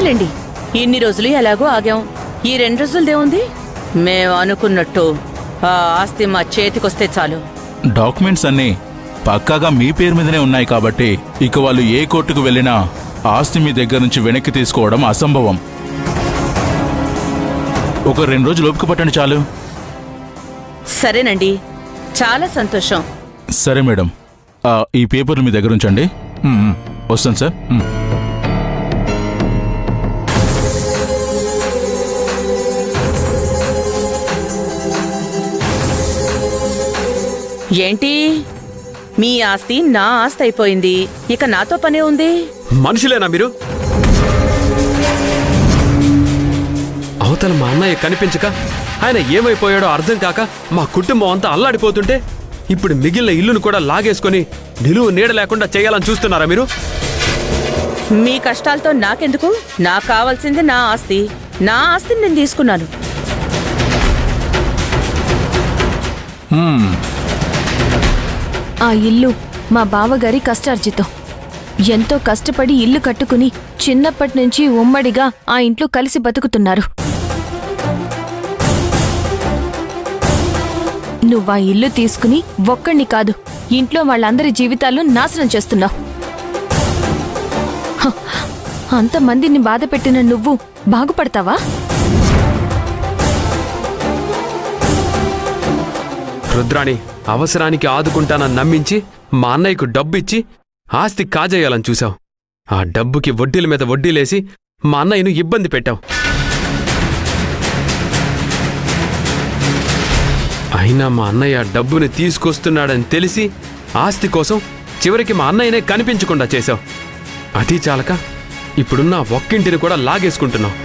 సరేలేండి, ఇన్ని రోజులు ఎలాగో ఆగాం. ఈ 2 రోజులదేముంది? మేము అనుకున్నట్టు ఆ ఆస్తి మా చేతికొస్తే చాలు. డాక్యుమెంట్స్ అన్నీ పక్కాగా మీ పేరు మీదనే ఉన్నాయి కాబట్టి ఇక వాళ్ళు ఏ కోర్టుకు వెళ్ళినా ఆస్తి మీ దగ్గర నుంచి వెనక్కి తీసుకోవడం అసంభవం. ఒక 2 రోజులు ఓపిక పట్టండి చాలు. సరేనండి, చాలా సంతోషం. సరే మేడం, ఈ పేపర్లు మీ దగ్గర ఉంచండి. వస్తాను సార్. ఏంటి, మీ ఆస్తి నా ఆస్తి అయిపోయింది, ఇక నాతో పనే ఉంది? మనుషులేనా మీరు? అవతల మా అన్నయ్య కనిపించక ఆయన ఏమైపోయాడో అర్థం కాక మా కుటుంబం అంతా అల్లాడిపోతుంటే ఇప్పుడు మిగిలిన ఇల్లును కూడా లాగేసుకొని నిలువు నీడ లేకుండా చేయాలని చూస్తున్నారా మీరు? మీ కష్టాలతో నాకెందుకు? నాకు కావాల్సింది నా ఆస్తి. నా ఆస్తిని నేను తీసుకున్నాను. ఆ ఇల్లు మా బావగారి కష్టార్జితం. ఎంతో కష్టపడి ఇల్లు కట్టుకుని చిన్నప్పటి నుంచి ఉమ్మడిగా ఆ ఇంట్లో కలిసి బతుకుతున్నారు. నువ్వా ఇల్లు తీసుకుని ఒక్కడిని కాదు, ఇంట్లో వాళ్ళందరి జీవితాలు నాశనం చేస్తున్నావు. అంతమందిని బాధ పెట్టిన నువ్వు బాగుపడతావా? రుద్రాణి అవసరానికి ఆదుకుంటానని నమ్మించి మా అన్నయ్యకు డబ్బిచ్చి ఆస్తి కాజేయాలని చూశావు. ఆ డబ్బుకి వడ్డీల మీద వడ్డీలేసి మా అన్నయ్యను ఇబ్బంది పెట్టావు. అయినా మా అన్నయ్య డబ్బుని తీసుకొస్తున్నాడని తెలిసి ఆస్తి కోసం చివరికి మా అన్నయ్యనే కనిపించకుండా చేశావు. అది చాలక ఇప్పుడున్న ఒక్కింటిని కూడా లాగేసుకుంటున్నావు.